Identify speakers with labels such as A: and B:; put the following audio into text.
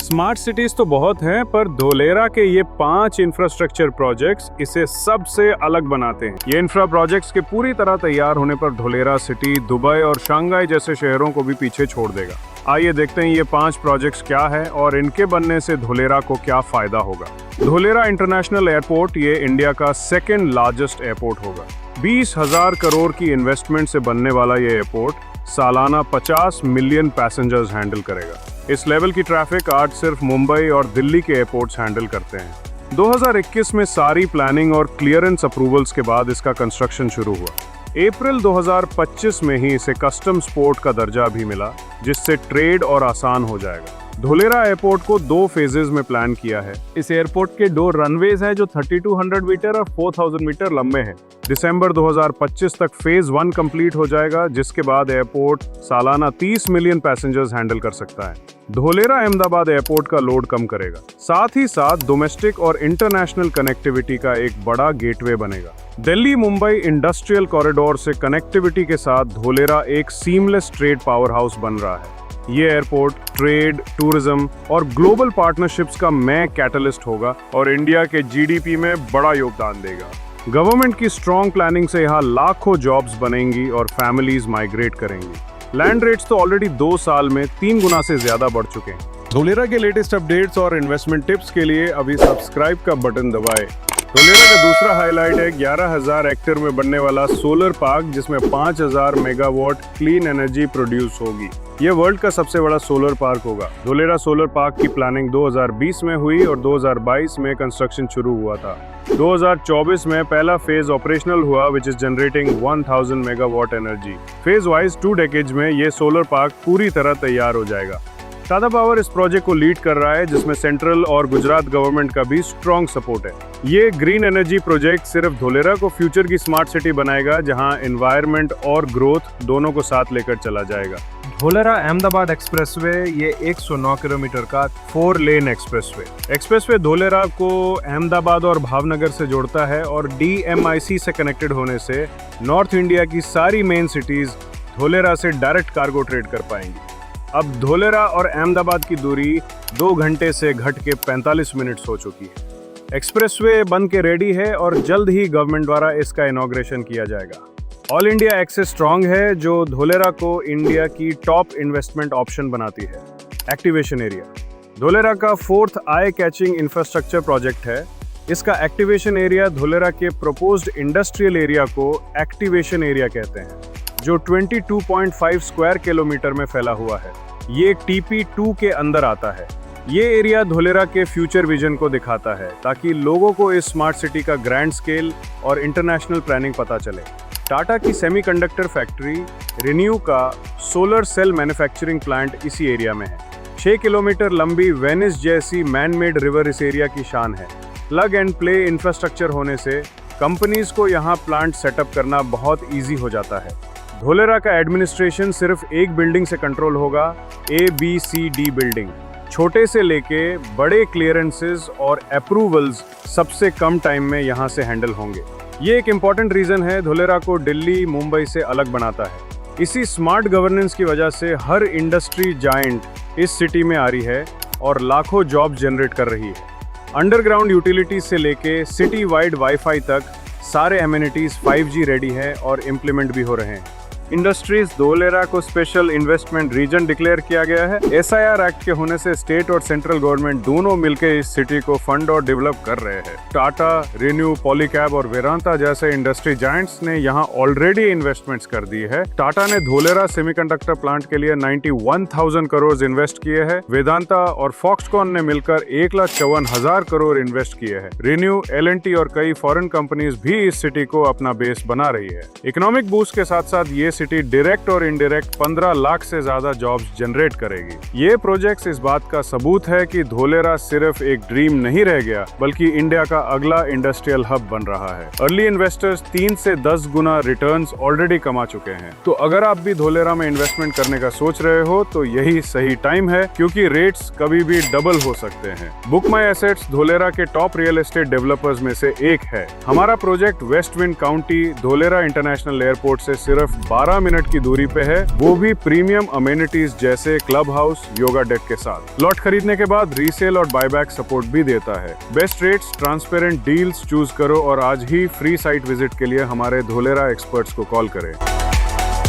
A: Smart cities तो बहुत हैं, पर धोलेरा के ये 5 इंफ्रास्ट्रक्चर प्रोजेक्ट्स इसे सबसे अलग बनाते हैं। ये इंफ्रा प्रोजेक्ट्स के पूरी तरह तैयार होने पर धोलेरा सिटी दुबई और शंघाई जैसे शहरों को भी पीछे छोड़ देगा। आइए देखते हैं ये 5 प्रोजेक्ट्स क्या है और इनके बनने से धोलेरा को क्या फायदा होगा। धोलेरा इंटरनेशनल एयरपोर्ट ये इंडिया का 2nd लार्जेस्ट एयरपोर्ट होगा। 20,000 करोड़ की इन्वेस्टमेंट से बनने वाला ये एयरपोर्ट सालाना 50 मिलियन पैसेंजर्स हैंडल करेगा। इस लेवल की ट्रैफिक आज सिर्फ मुंबई और दिल्ली के एयरपोर्ट्स हैंडल करते हैं। 2021 में सारी प्लानिंग और क्लियरेंस अप्रूवल्स के बाद इसका कंस्ट्रक्शन शुरू हुआ। अप्रैल 2025 में ही इसे कस्टम्स पोर्ट का दर्जा भी मिला, जिससे ट्रेड और आसान हो जाएगा। धोलेरा एयरपोर्ट को 2 फेजेस में प्लान किया है। इस एयरपोर्ट के 2 रनवेज हैं जो 3200 मीटर और 4000 मीटर लंबे हैं। दिसंबर 2025 तक फेज 1 कंप्लीट हो जाएगा, जिसके बाद एयरपोर्ट सालाना 30 मिलियन पैसेंजर्स हैंडल कर सकता है। धोलेरा अहमदाबाद एयरपोर्ट का लोड कम करेगा, साथ ही साथ डोमेस्टिक और इंटरनेशनल कनेक्टिविटी का एक बड़ा गेटवे बनेगा। दिल्ली मुंबई इंडस्ट्रियल कॉरिडोर से कनेक्टिविटी के साथ धोलेरा एक सीमलेस ट्रेड पावर हाउस बन रहा है। ये एयरपोर्ट ट्रेड, टूरिज्म और ग्लोबल पार्टनरशिप्स का कैटलिस्ट होगा और इंडिया के जीडीपी में बड़ा योगदान देगा। गवर्नमेंट की स्ट्रॉन्ग प्लानिंग से यहाँ लाखों जॉब्स बनेंगी और फैमिलीज माइग्रेट करेंगी। लैंड रेट्स तो ऑलरेडी 2 साल में 3 गुना से ज्यादा बढ़ चुके हैं। धोलेरा के लेटेस्ट अपडेट्स और इन्वेस्टमेंट टिप्स के लिए अभी सब्सक्राइब का बटन दबाएं। धोलेरा का दूसरा हाईलाइट है 11,000 हेक्टेयर में बनने वाला सोलर पार्क, जिसमें 5,000 मेगावाट क्लीन एनर्जी प्रोड्यूस होगी। यह वर्ल्ड का सबसे बड़ा सोलर पार्क होगा। धोलेरा सोलर पार्क की प्लानिंग 2020 में हुई और 2022 में कंस्ट्रक्शन शुरू हुआ था। 2024 में पहला फेज ऑपरेशनल हुआ, which is generating 1000 megawatt energy. Phase wise 2 decades में ये सोलर पार्क पूरी तरह तैयार हो जाएगा। टाटा पावर इस प्रोजेक्ट को लीड कर रहा है, जिसमें सेंट्रल और गुजरात गवर्नमेंट का भी स्ट्रॉन्ग सपोर्ट है। ये ग्रीन एनर्जी प्रोजेक्ट सिर्फ धोलेरा को फ्यूचर की स्मार्ट सिटी बनाएगा, जहां एनवायरनमेंट और ग्रोथ दोनों को साथ लेकर चला जाएगा। धोलेरा अहमदाबाद एक्सप्रेसवे ये 109 किलोमीटर का 4 लेन एक्सप्रेसवे धोलेरा को अहमदाबाद और भावनगर से जोड़ता है और DMIC से कनेक्टेड होने से नॉर्थ इंडिया की सारी मेन सिटीज धोलेरा से डायरेक्ट कार्गो ट्रेड कर पाएंगी। अब धोलेरा और अहमदाबाद की दूरी 2 घंटे से घट के 45 मिनट्स हो चुकी है। एक्सप्रेसवे बन के रेडी है और जल्द ही गवर्नमेंट द्वारा इसका इनॉग्रेशन किया जाएगा। ऑल इंडिया एक्सेस स्ट्रॉन्ग है, जो धोलेरा को इंडिया की टॉप इन्वेस्टमेंट ऑप्शन बनाती है। एक्टिवेशन एरिया धोलेरा का 4th eye catching infrastructure project है। इसका एक्टिवेशन एरिया धोलेरा के प्रपोज्ड इंडस्ट्रियल एरिया को एक्टिवेशन एरिया कहते हैं, जो 22.5 स्क्वायर किलोमीटर में फैला हुआ है। ये TP2 के अंदर आता है। ये एरिया धोलेरा के फ्यूचर विजन को दिखाता है, ताकि लोगों को इस स्मार्ट सिटी का ग्रैंड स्केल और इंटरनेशनल प्लानिंग पता चले। टाटा की सेमीकंडक्टर फैक्ट्री रिन्यू का सोलर सेल मैन्युफैक्चरिंग प्लांट इसी एरिया में है। 6 किलोमीटर लंबी वेनिस जैसी मैन मेड रिवर इस एरिया की शान है। प्लग एंड प्ले इंफ्रास्ट्रक्चर होने से कंपनीज को यहाँ प्लांट सेटअप करना बहुत ईजी हो जाता है। धोलेरा का एडमिनिस्ट्रेशन सिर्फ एक बिल्डिंग से कंट्रोल होगा, ABCD बिल्डिंग। छोटे से लेके बड़े क्लियरेंसेस और अप्रूवल्स सबसे कम टाइम में यहाँ से हैंडल होंगे। ये एक इम्पॉर्टेंट रीजन है धोलेरा को दिल्ली मुंबई से अलग बनाता है। इसी स्मार्ट गवर्नेंस की वजह से हर इंडस्ट्री जायंट इस सिटी में आ रही है और लाखों जॉब जनरेट कर रही है। अंडरग्राउंड यूटिलिटीज से लेके सिटी वाइड वाईफाई तक सारे एमिनिटीज 5G रेडी है और इम्प्लीमेंट भी हो रहे हैं। इंडस्ट्रीज धोलेरा को स्पेशल इन्वेस्टमेंट रीजन डिक्लेयर किया गया है। SIR एक्ट के होने से स्टेट और सेंट्रल गवर्नमेंट दोनों मिलकर इस सिटी को फंड और डेवलप कर रहे हैं। टाटा, रिन्यू, पॉलीकैब और वेदांता जैसे इंडस्ट्री जायंट्स ने यहाँ ऑलरेडी इन्वेस्टमेंट्स कर दी है। टाटा ने धोलेरा सेमीकंडक्टर प्लांट के लिए 91,000 करोड़ इन्वेस्ट किए हैं। वेदांता और फॉक्सकॉन ने मिलकर 1,54,000 करोड़ इन्वेस्ट किए हैं। रिन्यू, L&T और कई फॉरेन कंपनीज भी इस सिटी को अपना बेस बना रही है। इकोनॉमिक बूस्ट के साथ साथ ये सिटी डायरेक्ट और इनडायरेक्ट 15 लाख से ज्यादा जॉब्स जनरेट करेगी। ये प्रोजेक्ट्स इस बात का सबूत है कि धोलेरा सिर्फ एक ड्रीम नहीं रह गया, बल्कि इंडिया का अगला इंडस्ट्रियल हब बन रहा है। अर्ली इन्वेस्टर्स 3 से 10 गुना रिटर्न्स ऑलरेडी कमा चुके हैं। तो अगर आप भी धोलेरा में इन्वेस्टमेंट करने का सोच रहे हो तो यही सही टाइम है, क्योंकि रेट्स कभी भी डबल हो सकते हैं। बुक माई एसेट्स धोलेरा के टॉप रियल एस्टेट डेवलपर्स में से एक है। हमारा project west wind county Dholera international airport से सिर्फ 12 12 मिनट की दूरी पे है, वो भी प्रीमियम अमेनिटीज जैसे क्लब हाउस, योगा डेक के साथ। लॉट खरीदने के बाद रीसेल और बायबैक सपोर्ट भी देता है। Best rates, transparent deals choose करो और आज ही फ्री साइट विजिट के लिए हमारे धोलेरा एक्सपर्ट्स को कॉल करें।